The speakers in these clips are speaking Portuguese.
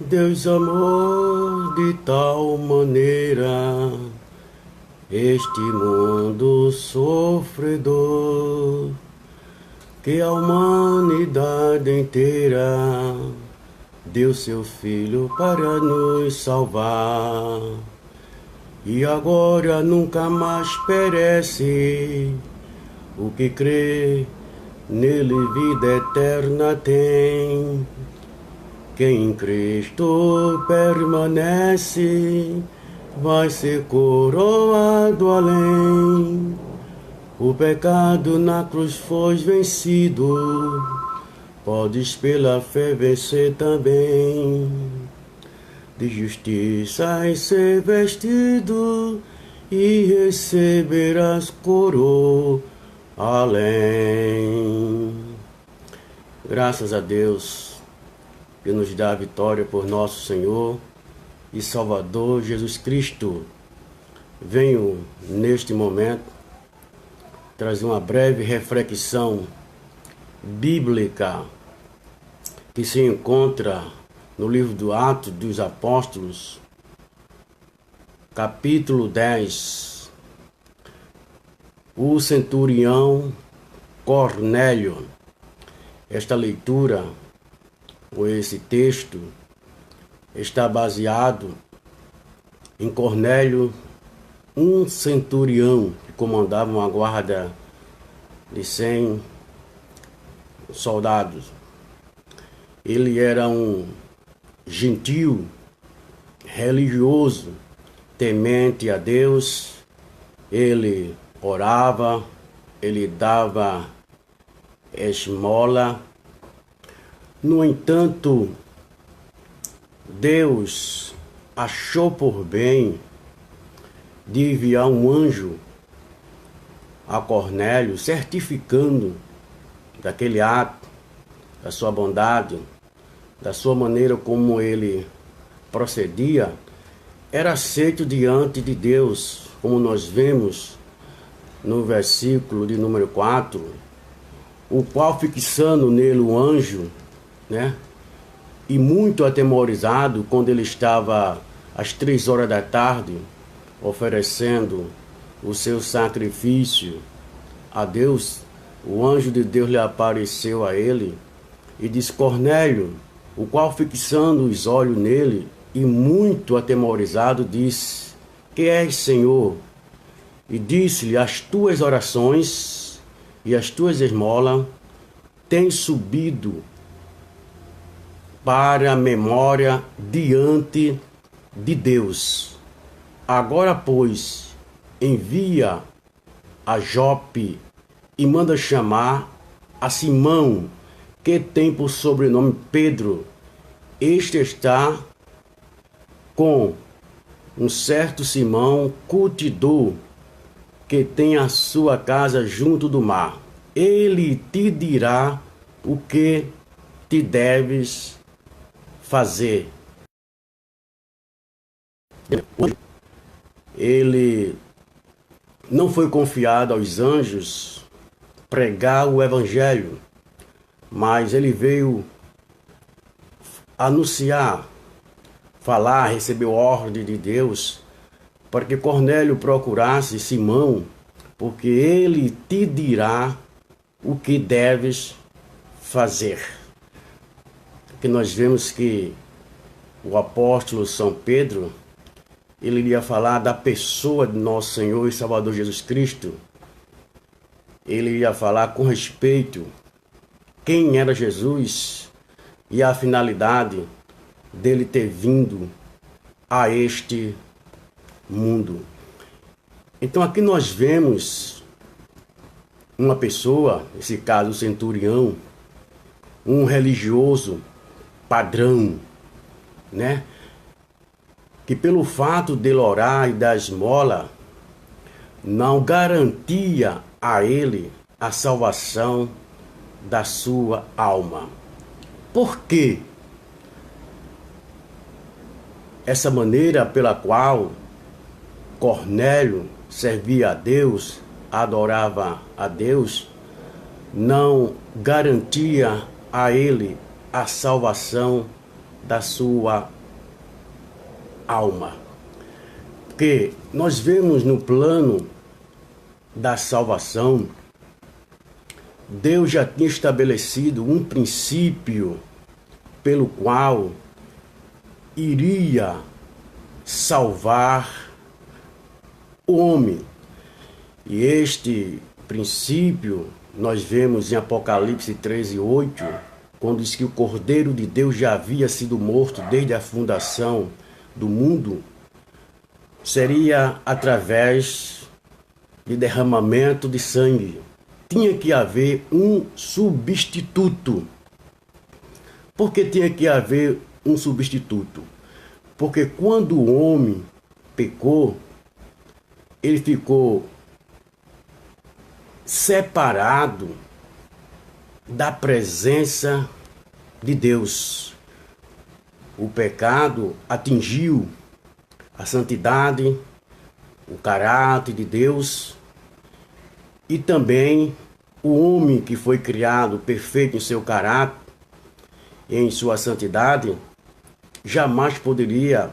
Deus amou de tal maneira este mundo sofredor, que a humanidade inteira deu seu Filho para nos salvar. E agora nunca mais perece o que crê, nele vida eterna tem. Quem em Cristo permanece vai ser coroado além. O pecado na cruz foi vencido, podes pela fé vencer também. De justiça e ser vestido e receberás coroa além. Graças a Deus que nos dá a vitória por nosso Senhor e Salvador Jesus Cristo. Venho neste momento trazer uma breve reflexão bíblica que se encontra no livro do Atos dos Apóstolos, capítulo 10. O centurião Cornélio. Esta leitura, ou esse texto, está baseado em Cornélio, um centurião que comandava uma guarda de 100 soldados. Ele era um gentil, religioso, temente a Deus. Ele orava, ele dava esmola. No entanto, Deus achou por bem de enviar um anjo a Cornélio, certificando daquele ato, da sua bondade, da sua maneira como ele procedia, era aceito diante de Deus, como nós vemos no versículo de número 4, o qual, fixando nele o anjo, e muito atemorizado, quando ele estava às 3 horas da tarde oferecendo o seu sacrifício a Deus, o anjo de Deus lhe apareceu a ele e disse: Cornélio, o qual, fixando os olhos nele e muito atemorizado, disse: Que és, Senhor? E disse-lhe: As tuas orações e as tuas esmolas têm subido para a memória diante de Deus. Agora, pois, envia a Jope e manda chamar a Simão, que tem por sobrenome Pedro. Este está com um certo Simão, curtidor, que tem a sua casa junto do mar. Ele te dirá o que te deves fazer. Ele não foi confiado aos anjos pregar o evangelho, mas ele veio anunciar, falar, recebeu ordem de Deus para que Cornélio procurasse Simão, porque ele te dirá o que deves fazer. Que nós vemos que o apóstolo São Pedro, ele iria falar da pessoa de nosso Senhor e Salvador Jesus Cristo. Ele iria falar com respeito quem era Jesus e a finalidade dele ter vindo a este mundo. Então aqui nós vemos uma pessoa, nesse caso o centurião, um religioso padrão, que pelo fato de ele orar e dar esmola, não garantia a ele a salvação da sua alma. Por quê? Essa maneira pela qual Cornélio servia a Deus, adorava a Deus, não garantia a ele a salvação da sua alma. Porque nós vemos no plano da salvação, Deus já tinha estabelecido um princípio pelo qual iria salvar o homem. E este princípio nós vemos em Apocalipse 13:8, quando diz que o Cordeiro de Deus já havia sido morto desde a fundação do mundo, seria através de derramamento de sangue. Tinha que haver um substituto. Por que tinha que haver um substituto? Porque quando o homem pecou, ele ficou separado da presença de Deus. O pecado atingiu a santidade, o caráter de Deus, e também o homem que foi criado perfeito em seu caráter e em sua santidade, jamais poderia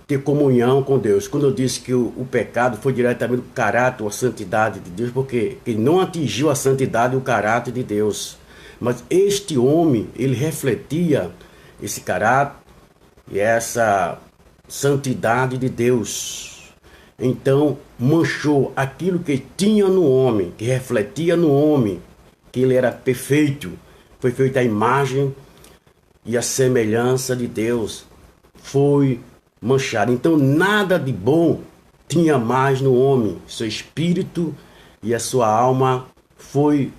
ter comunhão com Deus. Quando eu disse que o pecado foi diretamente o caráter ou a santidade de Deus, porque ele não atingiu a santidade e o caráter de Deus. Mas este homem, ele refletia esse caráter e essa santidade de Deus. Então, manchou aquilo que tinha no homem, que refletia no homem, que ele era perfeito. Foi feita a imagem e a semelhança de Deus. Foi manchado. Então nada de bom tinha mais no homem. Seu espírito e a sua alma foi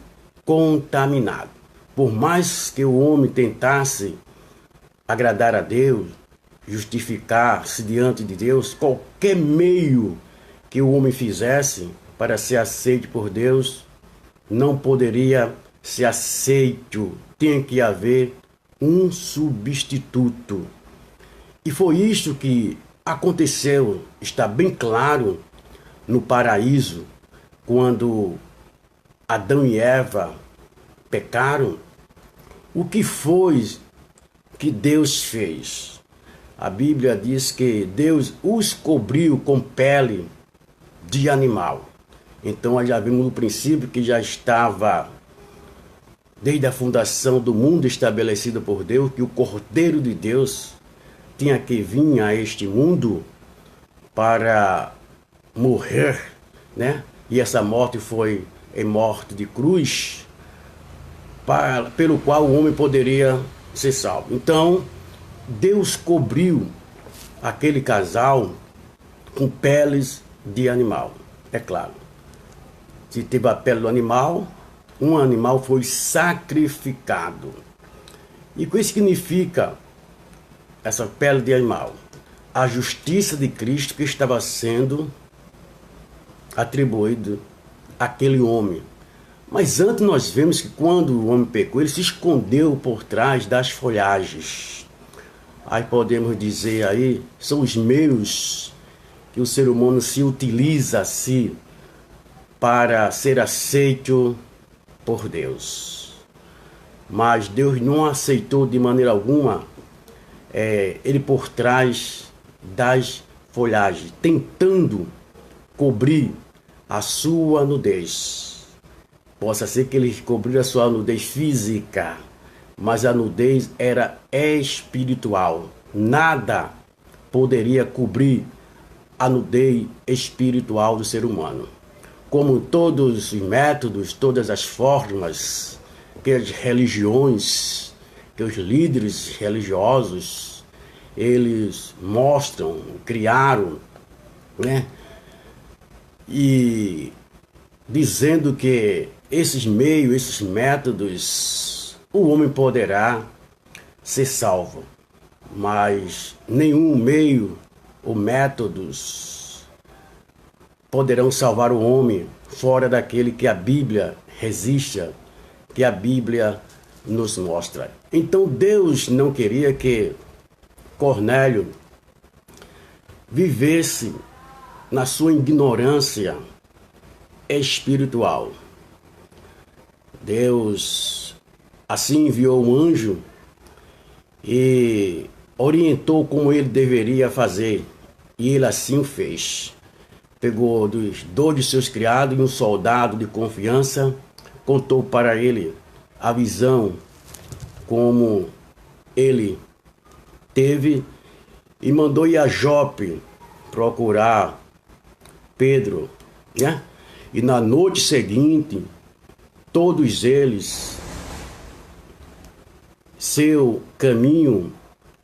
contaminado. Por mais que o homem tentasse agradar a Deus, justificar-se diante de Deus, qualquer meio que o homem fizesse para ser aceito por Deus, não poderia ser aceito. Tinha que haver um substituto. E foi isso que aconteceu, está bem claro, no paraíso, quando Adão e Eva pecaram. O que foi que Deus fez? A Bíblia diz que Deus os cobriu com pele de animal. Então nós já vimos no princípio que já estava, desde a fundação do mundo estabelecido por Deus, que o Cordeiro de Deus tinha que vir a este mundo para morrer, né? E essa morte foi em morte de cruz, pelo qual o homem poderia ser salvo. Então, Deus cobriu aquele casal com peles de animal. É claro, se teve a pele do animal, um animal foi sacrificado. E o que significa essa pele de animal? A justiça de Cristo que estava sendo atribuída àquele homem. Mas antes nós vemos que quando o homem pecou, ele se escondeu por trás das folhagens. Aí podemos dizer aí, são os meios que o ser humano se utiliza assim para ser aceito por Deus. Mas Deus não aceitou de maneira alguma ele por trás das folhagens, tentando cobrir a sua nudez. Possa ser que ele cobriu a sua nudez física, mas a nudez era espiritual. Nada poderia cobrir a nudez espiritual do ser humano. Como todos os métodos, todas as formas que as religiões, que os líderes religiosos, eles mostram, criaram, né? E dizendo que esses meios, esses métodos, o homem poderá ser salvo. Mas nenhum meio ou métodos poderão salvar o homem fora daquele que a Bíblia registra, que a Bíblia nos mostra. Então Deus não queria que Cornélio vivesse na sua ignorância espiritual. Deus assim enviou um anjo e orientou como ele deveria fazer. E ele assim o fez. Pegou dois de seus criados e um soldado de confiança, contou para ele a visão como ele teve e mandou ir a Jope procurar Pedro, né? E na noite seguinte, todos eles, seu caminho,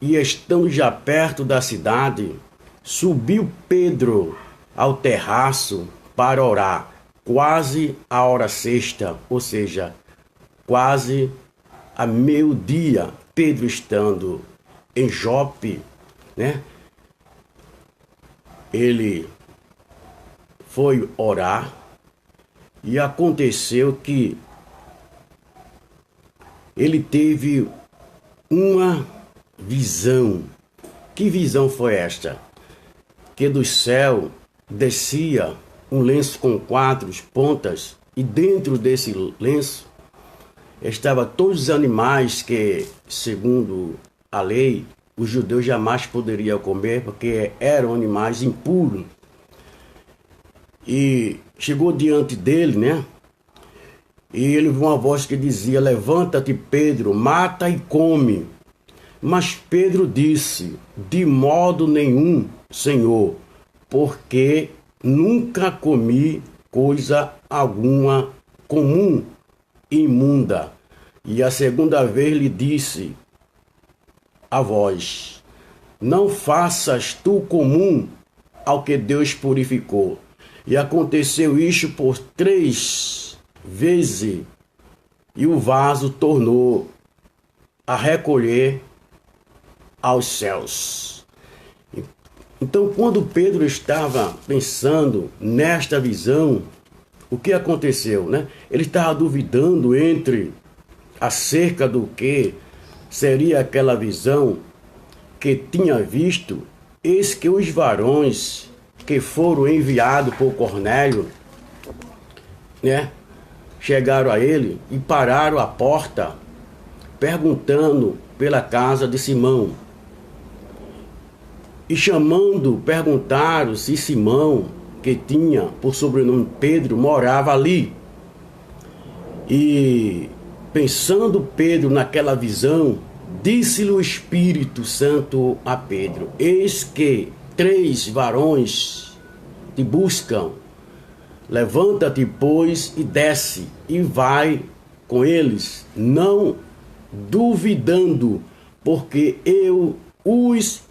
e estando já perto da cidade, subiu Pedro ao terraço para orar, quase a hora sexta, ou seja, quase a meio-dia. Pedro estando em Jope, né? Ele foi orar e aconteceu que ele teve uma visão. Que visão foi esta? Que do céu descia um lenço com 4 pontas e dentro desse lenço estavam todos os animais que, segundo a lei, os judeus jamais poderiam comer porque eram animais impuros. E chegou diante dele, né? E ele viu uma voz que dizia: levanta-te, Pedro, mata e come. Mas Pedro disse: de modo nenhum, Senhor, porque nunca comi coisa alguma comum e imunda. E a segunda vez lhe disse a voz: não faças tu comum ao que Deus purificou. E aconteceu isto por 3 vezes, e o vaso tornou a recolher aos céus. Então, quando Pedro estava pensando nesta visão, o que aconteceu, né? Ele estava duvidando acerca do que seria aquela visão que tinha visto. Eis que os varões que foram enviados por Cornélio, né, chegaram a ele e pararam à porta, perguntando pela casa de Simão. E chamando, perguntaram se Simão, que tinha por sobrenome Pedro, morava ali. E pensando Pedro naquela visão, disse-lhe o Espírito Santo a Pedro: eis que 3 varões te buscam. Levanta-te, pois, e desce, e vai com eles, não duvidando, porque eu os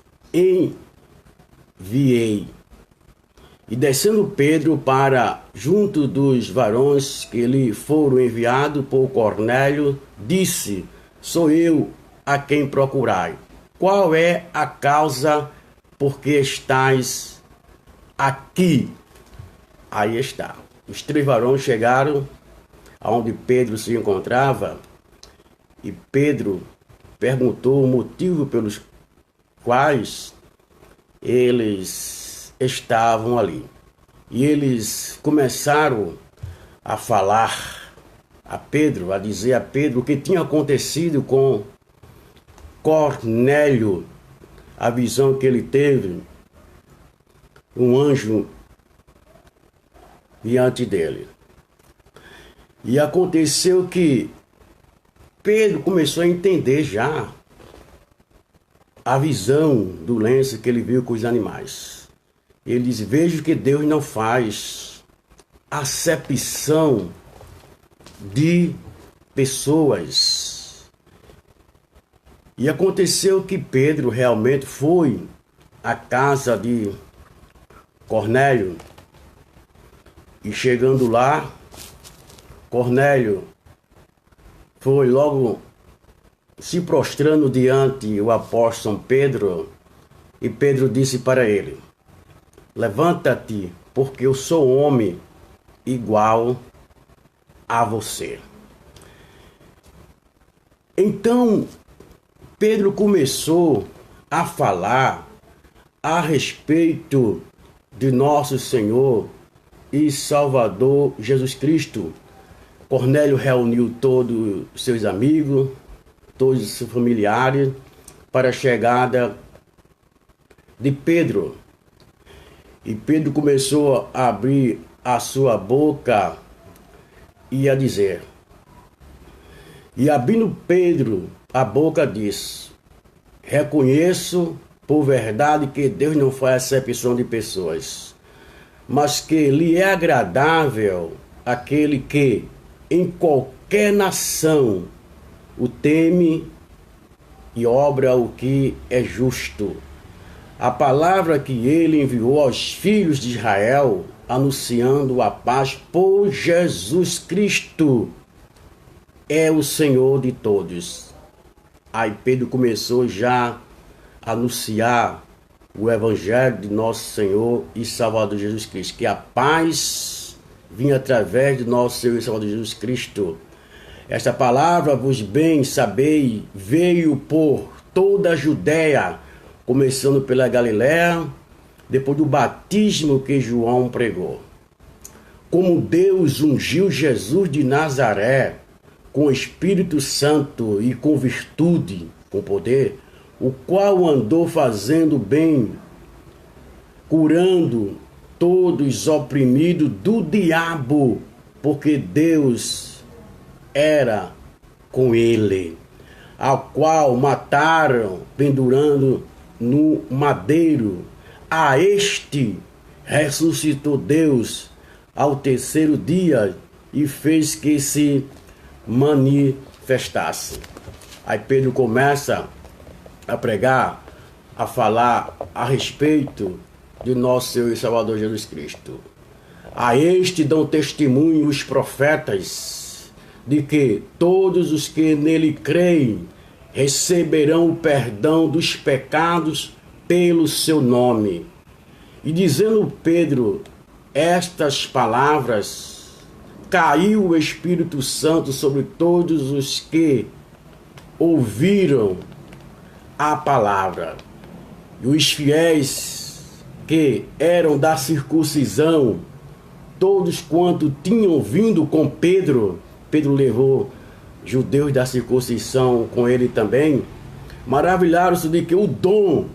enviei. E descendo Pedro para junto dos varões que lhe foram enviados por Cornélio, disse: sou eu a quem procurai. Qual é a causa por que estais aqui? Aí está. Os 3 varões chegaram aonde Pedro se encontrava, e Pedro perguntou o motivo pelos quais eles estavam ali. E eles começaram a falar a Pedro, a dizer a Pedro o que tinha acontecido com Cornélio, a visão que ele teve, um anjo diante dele. E aconteceu que Pedro começou a entender já a visão do lenço que ele viu com os animais. Ele diz: vejo que Deus não faz acepção de pessoas. E aconteceu que Pedro realmente foi à casa de Cornélio. E chegando lá, Cornélio foi logo se prostrando diante o apóstolo Pedro, e Pedro disse para ele: levanta-te, porque eu sou homem igual a você. Então, Pedro começou a falar a respeito de nosso Senhor e Salvador Jesus Cristo. Cornélio reuniu todos os seus amigos, todos os seus familiares, para a chegada de Pedro. E Pedro começou a abrir a sua boca e a dizer. E abrindo Pedro a boca disse: reconheço por verdade que Deus não faz acepção de pessoas, mas que lhe é agradável aquele que em qualquer nação o teme e obra o que é justo. A palavra que ele enviou aos filhos de Israel, anunciando a paz por Jesus Cristo, é o Senhor de todos. Aí Pedro começou já a anunciar o Evangelho de nosso Senhor e Salvador Jesus Cristo, que a paz vinha através de nosso Senhor e Salvador Jesus Cristo. Esta palavra, vos bem sabei, veio por toda a Judéia, começando pela Galiléia, depois do batismo que João pregou. Como Deus ungiu Jesus de Nazaré com o Espírito Santo e com virtude, com poder, o qual andou fazendo bem, curando todos oprimidos do diabo, porque Deus era com ele, ao qual mataram pendurando no madeiro. A este ressuscitou Deus ao terceiro dia e fez que se manifestasse. Aí Pedro começa a pregar, a falar a respeito de nosso Senhor e Salvador Jesus Cristo. A este dão testemunho os profetas de que todos os que nele creem receberão o perdão dos pecados pelo seu nome. E dizendo Pedro estas palavras, caiu o Espírito Santo sobre todos os que ouviram a palavra. E os fiéis que eram da circuncisão, todos quanto tinham vindo com Pedro, Pedro levou judeus da circuncisão com ele também, maravilharam-se de que o dom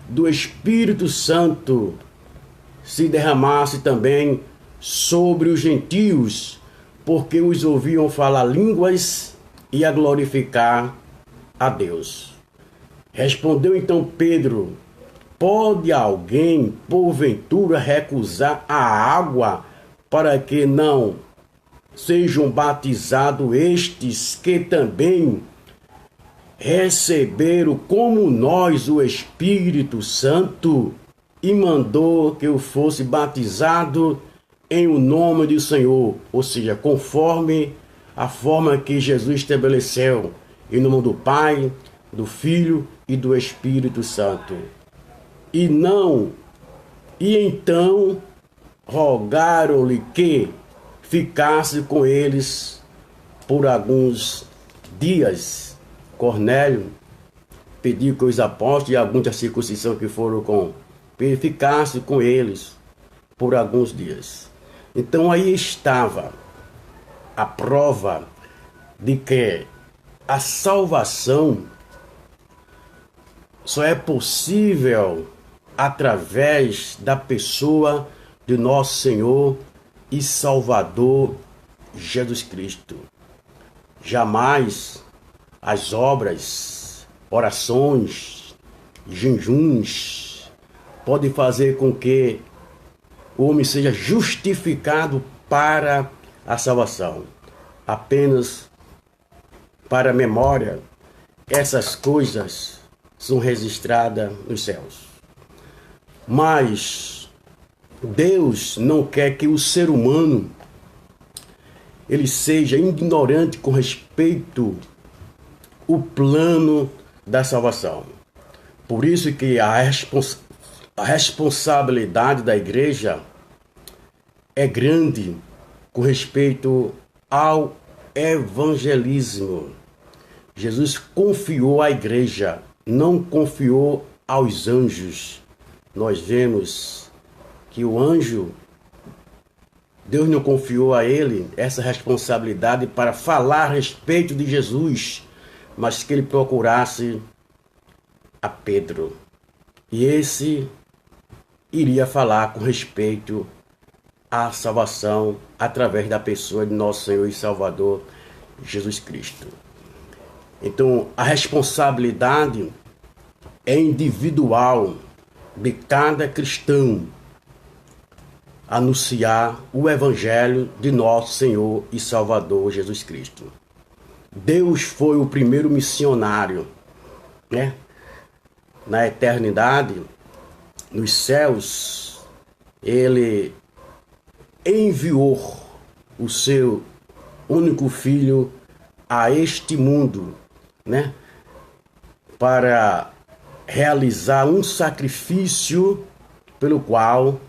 do Espírito Santo se derramasse também sobre os gentios, porque os ouviam falar línguas e a glorificar a Deus. Respondeu então Pedro: pode alguém, porventura, recusar a água para que não sejam batizados estes que também receberam como nós o Espírito Santo? E mandou que eu fosse batizado em o nome do Senhor, ou seja, conforme a forma que Jesus estabeleceu, em nome do Pai, do Filho e do Espírito Santo. E então rogaram-lhe que ficasse com eles por alguns dias. Cornélio pediu que os apóstolos e alguns da circuncisão que foram com Pedro ficassem com eles por alguns dias. Então aí estava a prova de que a salvação só é possível através da pessoa de nosso Senhor e Salvador Jesus Cristo. Jamais as obras, orações, jejuns podem fazer com que o homem seja justificado para a salvação. Apenas para a memória, essas coisas são registradas nos céus. Mas Deus não quer que o ser humano ele seja ignorante com respeito ao plano da salvação. Por isso que a responsabilidade da igreja é grande com respeito ao evangelismo. Jesus confiou à igreja, não confiou aos anjos. Nós vemos que o anjo, Deus não confiou a ele essa responsabilidade para falar a respeito de Jesus, mas que ele procurasse a Pedro. E esse iria falar com respeito à salvação através da pessoa de nosso Senhor e Salvador Jesus Cristo. Então, a responsabilidade é individual de cada cristão anunciar o Evangelho de nosso Senhor e Salvador Jesus Cristo. Deus foi o primeiro missionário, né? Na eternidade, nos céus, Ele enviou o seu único Filho a este mundo, né? Para realizar um sacrifício pelo qual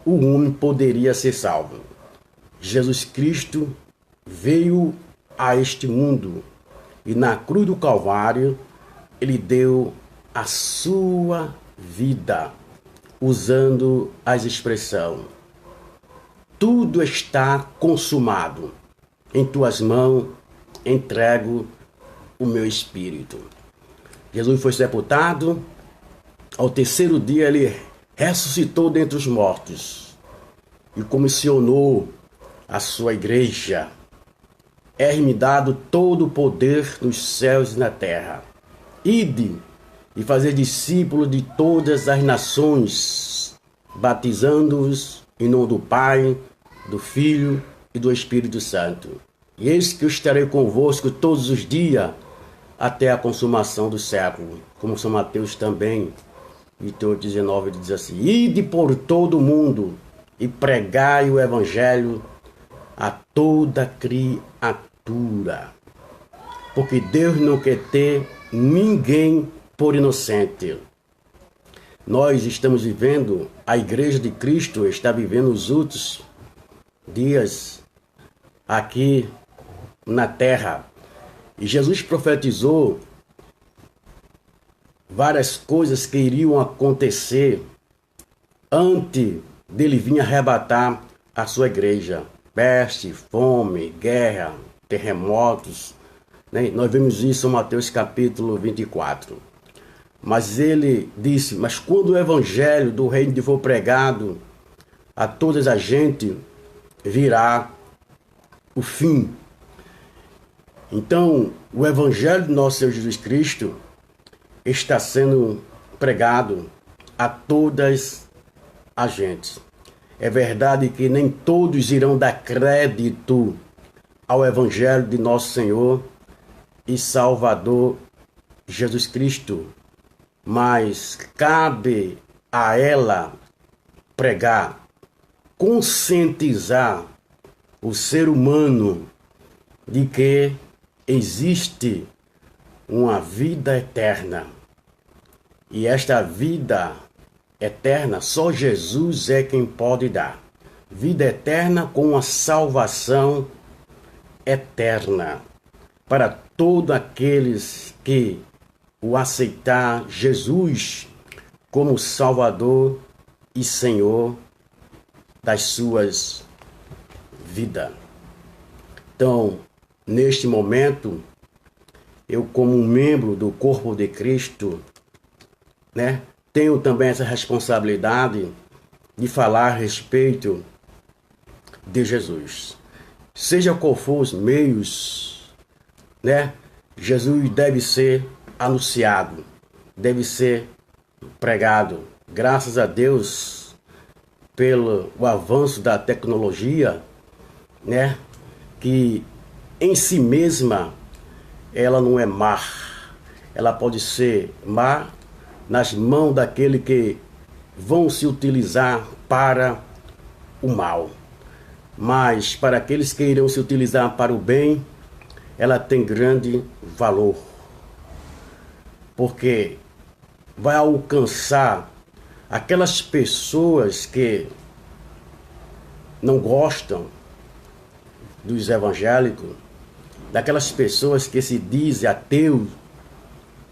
o homem poderia ser salvo. Jesus Cristo veio a este mundo e na cruz do Calvário ele deu a sua vida, usando as expressões: tudo está consumado, em tuas mãos entrego o meu espírito. Jesus foi sepultado, ao terceiro dia ele ressuscitou dentre os mortos e comissionou a sua igreja. É-me dado todo o poder nos céus e na terra. Ide e fazer discípulos de todas as nações, batizando-os em nome do Pai, do Filho e do Espírito Santo. E eis que eu estarei convosco todos os dias até a consumação do século. Como São Mateus também, 28:19, diz assim: ide por todo o mundo e pregai o Evangelho a toda criatura. Porque Deus não quer ter ninguém por inocente. Nós estamos vivendo, a Igreja de Cristo está vivendo os últimos dias aqui na terra. E Jesus profetizou várias coisas que iriam acontecer antes dele vir arrebatar a sua igreja. Peste, fome, guerra, terremotos, né? Nós vemos isso em Mateus capítulo 24. Mas ele disse: mas quando o evangelho do reino for pregado a toda a gente, virá o fim. Então, o evangelho do nosso Senhor Jesus Cristo está sendo pregado a todas as gente. É verdade que nem todos irão dar crédito ao evangelho de nosso Senhor e Salvador Jesus Cristo, mas cabe a ela pregar, conscientizar o ser humano de que existe uma vida eterna. E esta vida eterna, só Jesus é quem pode dar. Vida eterna com a salvação eterna para todos aqueles que o aceitar Jesus como Salvador e Senhor das suas vidas. Então, neste momento, eu como um membro do corpo de Cristo, né, tenho também essa responsabilidade de falar a respeito de Jesus. Seja qual for os meios, né, Jesus deve ser anunciado, deve ser pregado. Graças a Deus pelo avanço da tecnologia, né, que em si mesma ela não é má. Ela pode ser má nas mãos daquele que vão se utilizar para o mal. Mas para aqueles que irão se utilizar para o bem, ela tem grande valor. Porque vai alcançar aquelas pessoas que não gostam dos evangélicos, daquelas pessoas que se dizem ateus,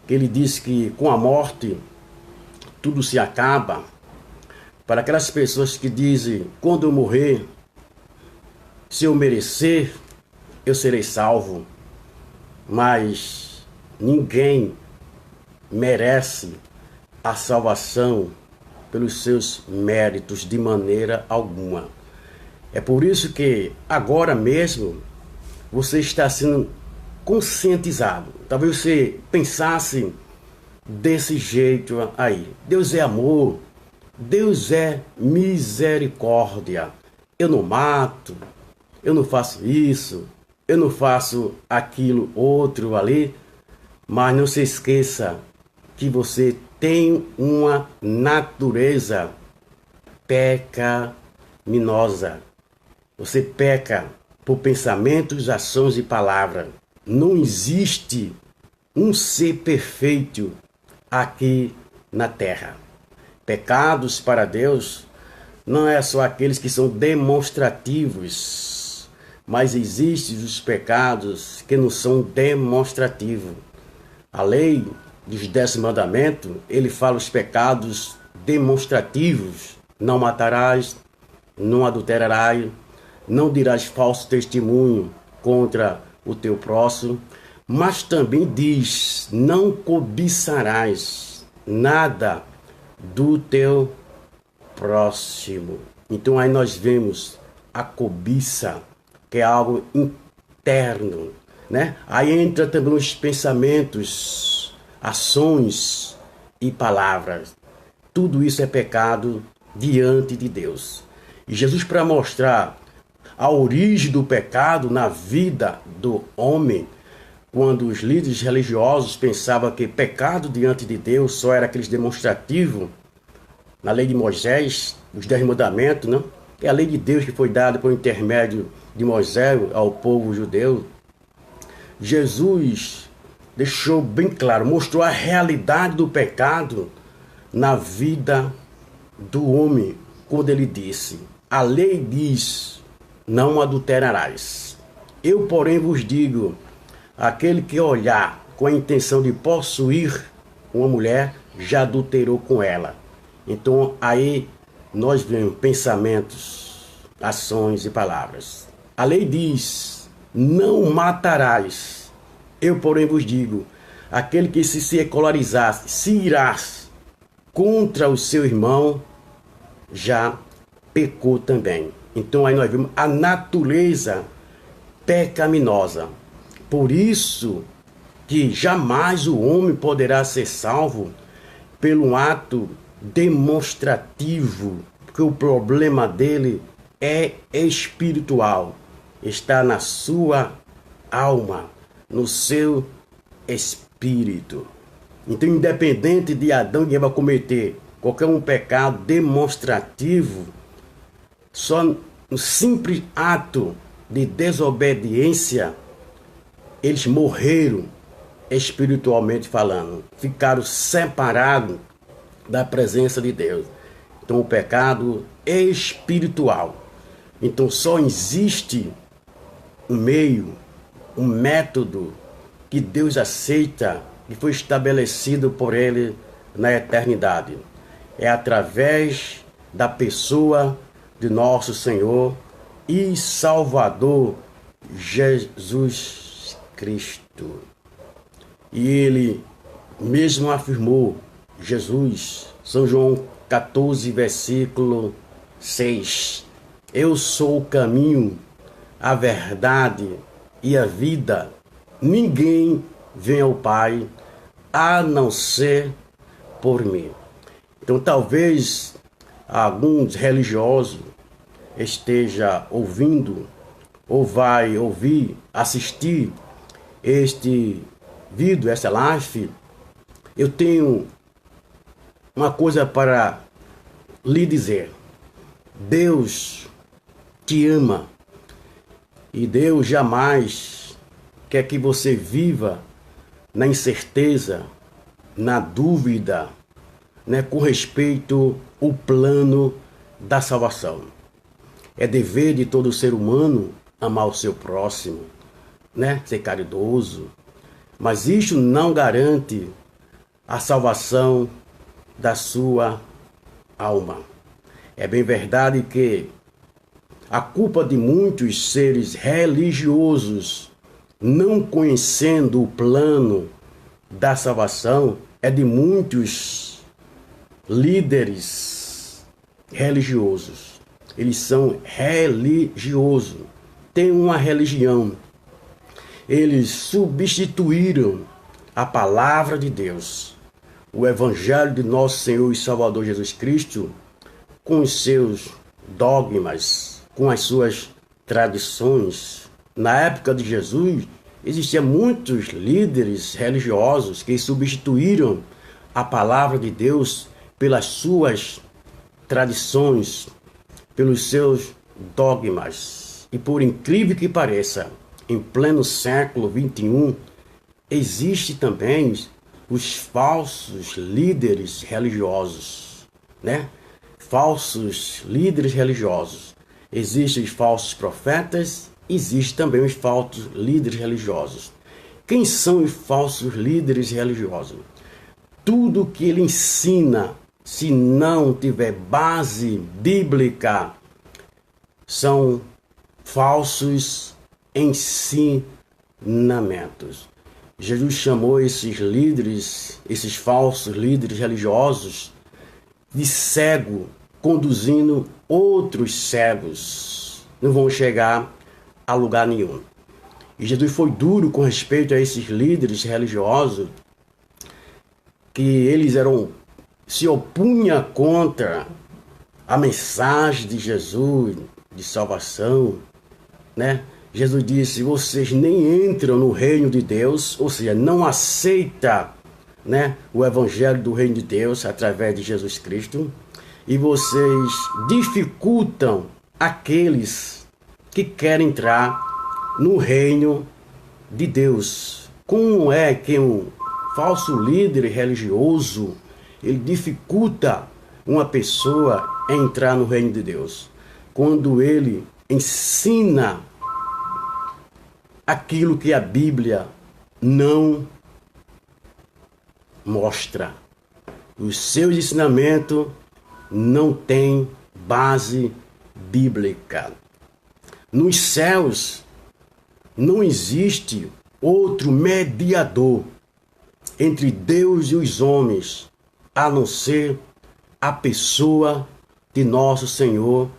que ele diz que com a morte tudo se acaba, para aquelas pessoas que dizem: quando eu morrer, se eu merecer, eu serei salvo. Mas ninguém merece a salvação pelos seus méritos de maneira alguma. É por isso que agora mesmo você está sendo conscientizado. Talvez você pensasse desse jeito aí. Deus é amor, Deus é misericórdia. Eu não mato, eu não faço isso, eu não faço aquilo outro ali. Mas não se esqueça que você tem uma natureza pecaminosa. Você peca por pensamentos, ações e palavras. Não existe um ser perfeito aqui na terra. Pecados para Deus não é só aqueles que são demonstrativos, mas existem os pecados que não são demonstrativos. A lei dos 10 mandamentos, ele fala os pecados demonstrativos. Não matarás, não adulterarás, não dirás falso testemunho contra o teu próximo, mas também diz, não cobiçarás nada do teu próximo. Então aí nós vemos a cobiça, que é algo interno, né? Aí entra também os pensamentos, ações e palavras. Tudo isso é pecado diante de Deus. E Jesus, para mostrar a origem do pecado na vida do homem, quando os líderes religiosos pensavam que pecado diante de Deus só era aqueles demonstrativos, na lei de Moisés, os 10 mandamentos, não? É a lei de Deus que foi dada por intermédio de Moisés ao povo judeu. Jesus deixou bem claro, mostrou a realidade do pecado na vida do homem, quando ele disse, a lei diz, não adulterarás. Eu, porém, vos digo, aquele que olhar com a intenção de possuir uma mulher, já adulterou com ela. Então, aí nós vemos pensamentos, ações e palavras. A lei diz, não matarás. Eu, porém, vos digo, aquele que se secularizar, se irás contra o seu irmão, já pecou também. Então, aí nós vemos a natureza pecaminosa. Por isso que jamais o homem poderá ser salvo pelo ato demonstrativo, porque o problema dele é espiritual, está na sua alma, no seu espírito. Então, independente de Adão e Eva cometer qualquer um pecado demonstrativo, só no simples ato de desobediência, eles morreram espiritualmente falando, ficaram separados da presença de Deus. Então o pecado é espiritual. Então só existe um meio, um método que Deus aceita e foi estabelecido por Ele na eternidade. É através da pessoa de nosso Senhor e Salvador Jesus Cristo. E Ele mesmo afirmou, Jesus, São João 14, versículo 6. Eu sou o caminho, a verdade e a vida. Ninguém vem ao Pai a não ser por mim. Então talvez alguns religiosos esteja ouvindo ou vai ouvir, assistir este vídeo, essa live. Eu tenho uma coisa para lhe dizer. Deus te ama e Deus jamais quer que você viva na incerteza, na dúvida, né, com respeito ao plano da salvação. É dever de todo ser humano amar o seu próximo, né, ser caridoso, mas isso não garante a salvação da sua alma. É bem verdade que a culpa de muitos seres religiosos, não conhecendo o plano da salvação, é de muitos líderes religiosos. Eles são religiosos, têm uma religião. Eles substituíram a palavra de Deus, o Evangelho de nosso Senhor e Salvador Jesus Cristo, com os seus dogmas, com as suas tradições. Na época de Jesus, existiam muitos líderes religiosos que substituíram a palavra de Deus pelas suas tradições, pelos seus dogmas. E por incrível que pareça, em pleno século XXI, existe também os falsos líderes religiosos, né? Falsos líderes religiosos. Existem os falsos profetas, existem também os falsos líderes religiosos. Quem são os falsos líderes religiosos? Tudo que ele ensina, se não tiver base bíblica, são falsos ensinamentos. Jesus chamou esses líderes, esses falsos líderes religiosos, de cego, conduzindo outros cegos. Não vão chegar a lugar nenhum. E Jesus foi duro com respeito a esses líderes religiosos, que eles se opunham contra a mensagem de Jesus, de salvação, né? Jesus disse, vocês nem entram no reino de Deus, ou seja, não aceita, né, o evangelho do reino de Deus através de Jesus Cristo, e vocês dificultam aqueles que querem entrar no reino de Deus. Como é que um falso líder religioso, ele dificulta uma pessoa a entrar no reino de Deus? Quando ele ensina aquilo que a Bíblia não mostra. Os seus ensinamentos não têm base bíblica. Nos céus não existe outro mediador entre Deus e os homens, a não ser a pessoa de nosso Senhor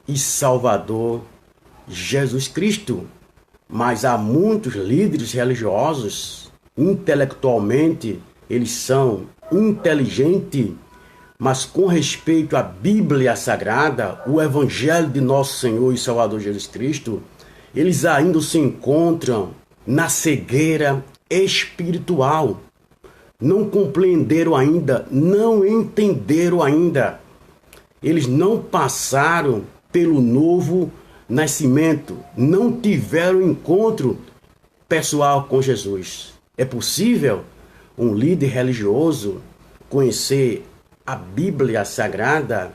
e Salvador Jesus Cristo. Mas há muitos líderes religiosos, intelectualmente, eles são inteligentes, mas com respeito à Bíblia Sagrada, o Evangelho de nosso Senhor e Salvador Jesus Cristo, eles ainda se encontram na cegueira espiritual. Não compreenderam ainda, não entenderam ainda. Eles não passaram pelo novo nascimento, não tiveram encontro pessoal com Jesus. É possível um líder religioso conhecer a Bíblia Sagrada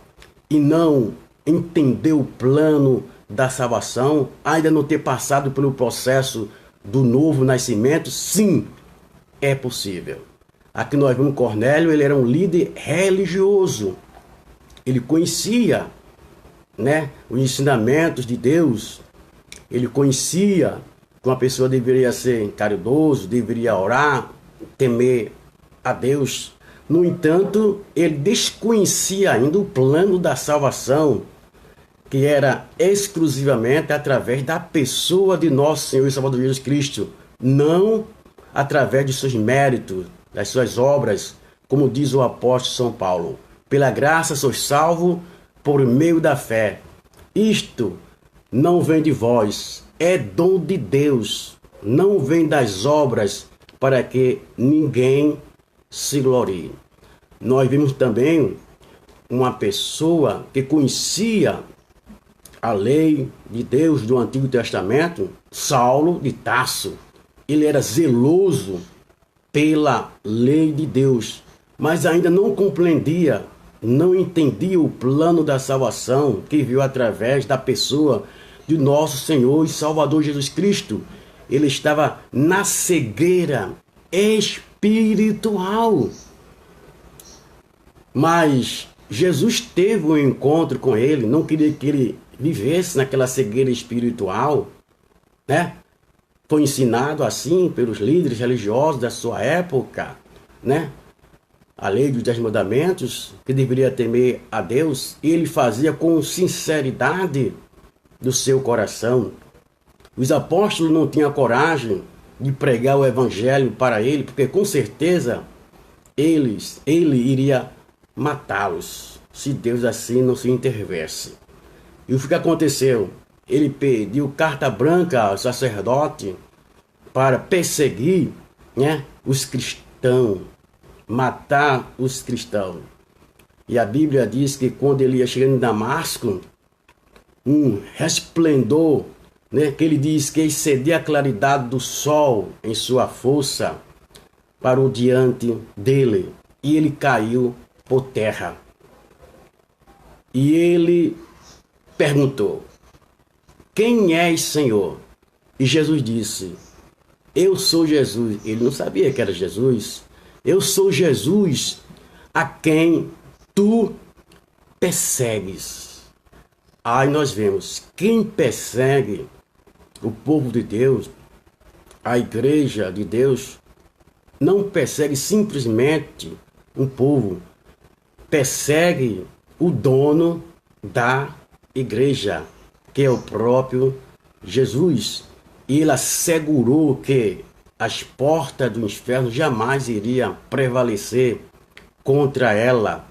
e não entender o plano da salvação, ainda não ter passado pelo processo do novo nascimento? Sim, é possível. Aqui nós vemos Cornélio, ele era um líder religioso. Ele conhecia, né, os ensinamentos de Deus. Ele conhecia que uma pessoa deveria ser caridoso, deveria orar, temer a Deus. No entanto, ele desconhecia ainda o plano da salvação, que era exclusivamente através da pessoa de nosso Senhor e Salvador Jesus Cristo, não através de seus méritos, das suas obras, como diz o apóstolo São Paulo. Pela graça sois salvos por meio da fé. Isto não vem de vós, é dom de Deus, não vem das obras, para que ninguém se glorie. Nós vimos também uma pessoa que conhecia a lei de Deus do Antigo Testamento, Saulo de Tarso. Ele era zeloso pela lei de Deus, mas ainda não compreendia, não entendia o plano da salvação que veio através da pessoa de nosso Senhor e Salvador Jesus Cristo. Ele estava na cegueira espiritual. Mas Jesus teve um encontro com ele, não queria que ele vivesse naquela cegueira espiritual, né? Foi ensinado assim pelos líderes religiosos da sua época, né? a lei dos 10 mandamentos, que deveria temer a Deus, ele fazia com sinceridade do seu coração. Os apóstolos não tinham coragem de pregar o evangelho para ele, porque com certeza ele iria matá-los, se Deus assim não se intervesse. E o que aconteceu? Ele pediu carta branca ao sacerdote para perseguir, os cristãos, matar os cristãos. E a Bíblia diz que quando ele ia chegando em Damasco, um resplendor, que ele diz que excedia a claridade do sol em sua força, parou diante dele e ele caiu por terra. E ele perguntou: quem és, Senhor? E Jesus disse: eu sou Jesus. Ele não sabia que era Jesus. Eu sou Jesus a quem tu persegues. Aí nós vemos, quem persegue o povo de Deus, a igreja de Deus, não persegue simplesmente um povo, persegue o dono da igreja, que é o próprio Jesus. E ele assegurou que as portas do inferno jamais iriam prevalecer contra ela,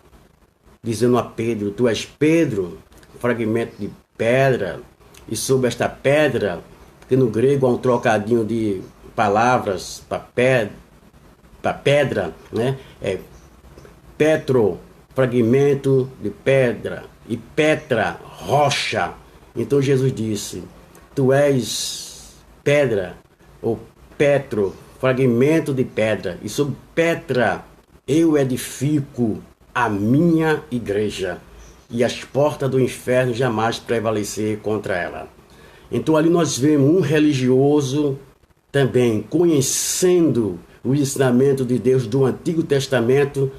dizendo a Pedro: tu és Pedro, fragmento de pedra, e sobre esta pedra, que no grego há um trocadinho de palavras para pedra, é Petro, fragmento de pedra, e Petra, rocha. Então Jesus disse: tu és pedra, ou Petro, fragmento de pedra, e sobre Petra eu edifico a minha igreja, e as portas do inferno jamais prevalecer contra ela. Então ali nós vemos um religioso também conhecendo o ensinamento de Deus do Antigo Testamento,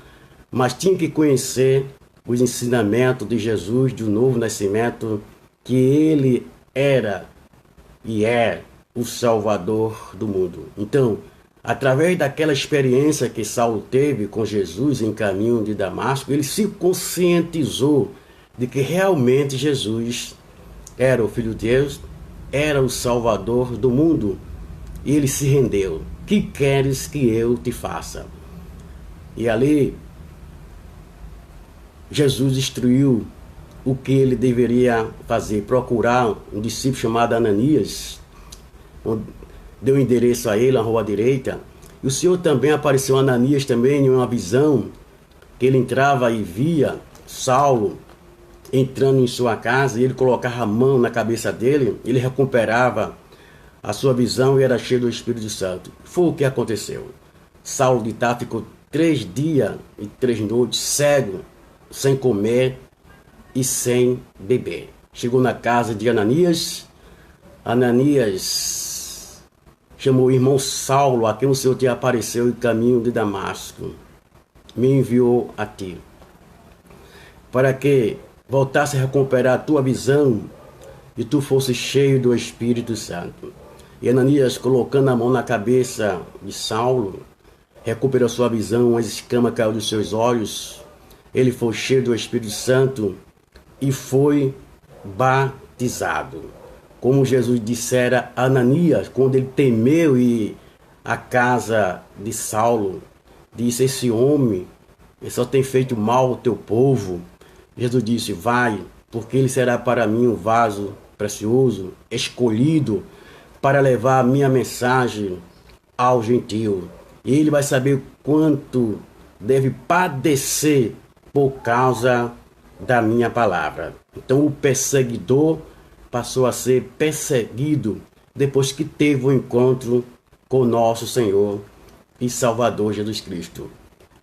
mas tinha que conhecer os ensinamentos de Jesus do Novo Nascimento, que ele era e é o Salvador do mundo. Então, através daquela experiência que Saulo teve com Jesus em caminho de Damasco, ele se conscientizou de que realmente Jesus era o Filho de Deus, era o Salvador do mundo. E ele se rendeu. Que queres que eu te faça? E ali, Jesus instruiu o que ele deveria fazer, procurar um discípulo chamado Ananias, deu o endereço a ele, na rua direita. E o Senhor também apareceu a Ananias também em uma visão, que ele entrava e via Saulo entrando em sua casa, e ele colocava a mão na cabeça dele, ele recuperava a sua visão e era cheio do Espírito Santo. Foi o que aconteceu. Saulo de Tarso ficou 3 dias e 3 noites cego, sem comer e sem beber. Chegou na casa de Ananias. Ananias chamou o irmão Saulo, a quem o Senhor te apareceu em caminho de Damasco. Me enviou a ti, para que voltasse a recuperar a tua visão e tu fosse cheio do Espírito Santo. E Ananias, colocando a mão na cabeça de Saulo, recuperou sua visão, as escamas caíram dos seus olhos, ele foi cheio do Espírito Santo e foi batizado. Como Jesus dissera a Ananias, quando ele temeu ir à casa de Saulo, disse: esse homem, ele só tem feito mal ao teu povo. Jesus disse: vai, porque ele será para mim um vaso precioso, escolhido para levar a minha mensagem ao gentio. E ele vai saber quanto deve padecer por causa da minha palavra. Então o perseguidor passou a ser perseguido depois que teve um encontro com nosso Senhor e Salvador Jesus Cristo.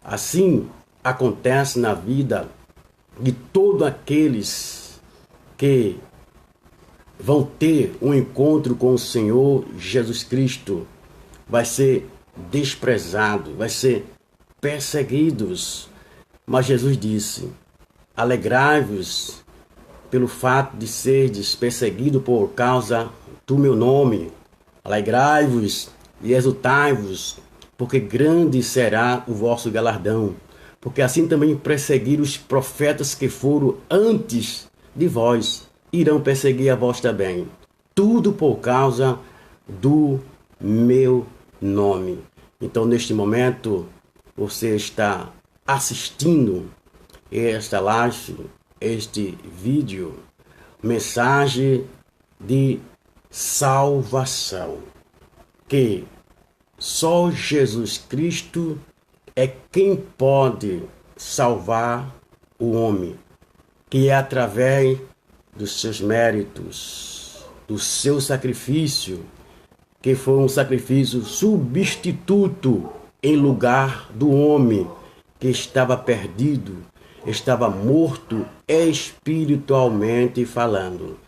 Assim acontece na vida de todos aqueles que vão ter um encontro com o Senhor Jesus Cristo. Vai ser desprezado, vai ser perseguidos. Mas Jesus disse: alegrai-vos pelo fato de serdes perseguido por causa do meu nome. Alegrai-vos e exultai-vos, porque grande será o vosso galardão. porque assim também perseguiram os profetas que foram antes de vós, irão perseguir a vós também. Tudo por causa do meu nome. Então, neste momento, você está assistindo esta live, este vídeo, mensagem de salvação, que só Jesus Cristo é quem pode salvar o homem, que é através dos seus méritos, do seu sacrifício, que foi um sacrifício substituto em lugar do homem que estava perdido, estava morto espiritualmente falando,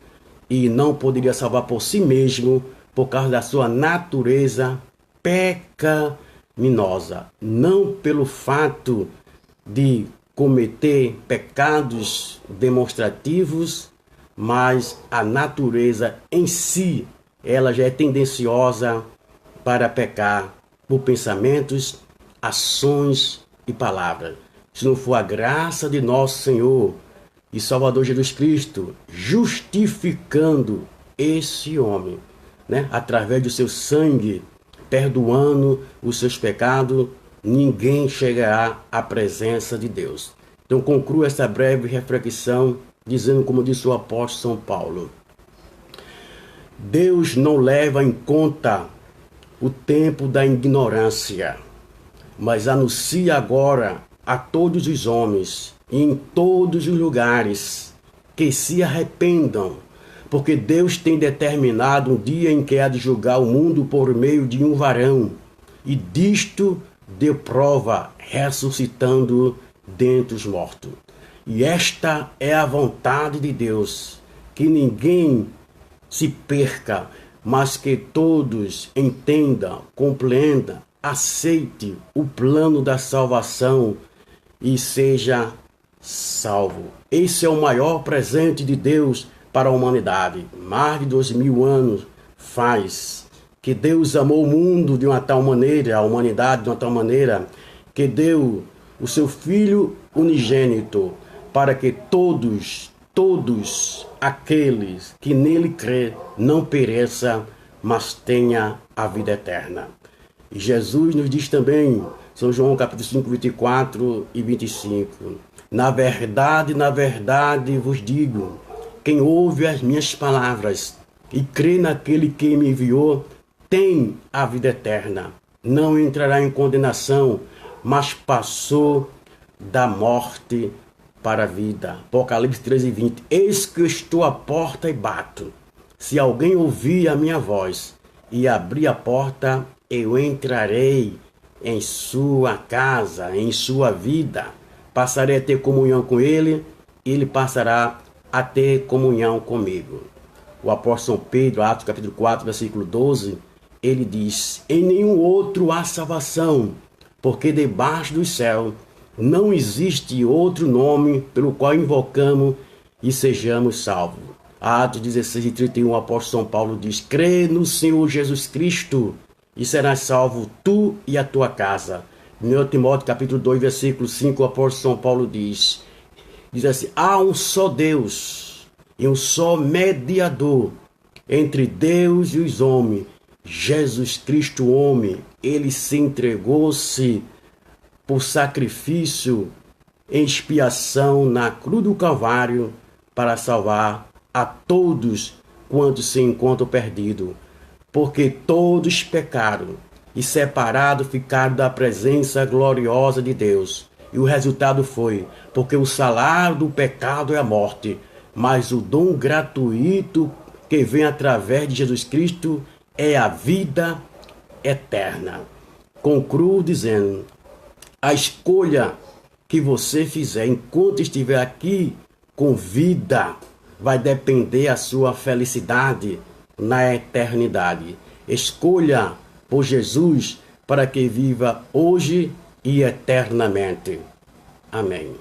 e não poderia salvar por si mesmo por causa da sua natureza pecaminosa, não pelo fato de cometer pecados demonstrativos, mas a natureza em si, ela já é tendenciosa para pecar por pensamentos, ações e palavras. Se não for a graça de nosso Senhor e Salvador Jesus Cristo justificando esse homem, através do seu sangue, perdoando os seus pecados, ninguém chegará à presença de Deus. Então concluo esta breve reflexão dizendo, como disse o apóstolo São Paulo: Deus não leva em conta o tempo da ignorância, mas anuncia agora a todos os homens e em todos os lugares que se arrependam, porque Deus tem determinado um dia em que há de julgar o mundo por meio de um varão, e disto deu prova, ressuscitando dentre os mortos. E esta é a vontade de Deus, que ninguém se perca, mas que todos entendam, compreendam, aceite o plano da salvação e seja salvo. Esse é o maior presente de Deus para a humanidade. Mais de 2000 anos faz que Deus amou o mundo de uma tal maneira, a humanidade de uma tal maneira, que deu o seu Filho unigênito para que todos aqueles que nele crê não pereça, mas tenha a vida eterna. E Jesus nos diz também, São João capítulo 5, 24 e 25, na verdade vos digo, quem ouve as minhas palavras e crê naquele que me enviou, tem a vida eterna, não entrará em condenação, mas passou da morte para a vida. Apocalipse 13, 20. Eis que eu estou à porta e bato. Se alguém ouvir a minha voz e abrir a porta, eu entrarei em sua casa, em sua vida. Passarei a ter comunhão com ele, e ele passará a ter comunhão comigo. O apóstolo São Pedro, Atos capítulo 4, versículo 12, ele diz: em nenhum outro há salvação, porque debaixo do céu não existe outro nome pelo qual invocamos e sejamos salvos. Atos 16 e 31, o apóstolo São Paulo diz: crê no Senhor Jesus Cristo e serás salvo tu e a tua casa. 1 Timóteo capítulo 2, versículo 5, o apóstolo São Paulo diz assim: há um só Deus e um só mediador entre Deus e os homens, Jesus Cristo homem. Ele se entregou-se por sacrifício em expiação na cruz do Calvário para salvar a todos quantos se encontram perdidos, porque todos pecaram e separados ficaram da presença gloriosa de Deus. E o resultado foi, porque o salário do pecado é a morte, mas o dom gratuito que vem através de Jesus Cristo é a vida eterna. Concluo dizendo: a escolha que você fizer enquanto estiver aqui com vida vai depender da sua felicidade na eternidade. Escolha por Jesus para que viva hoje e eternamente. Amém.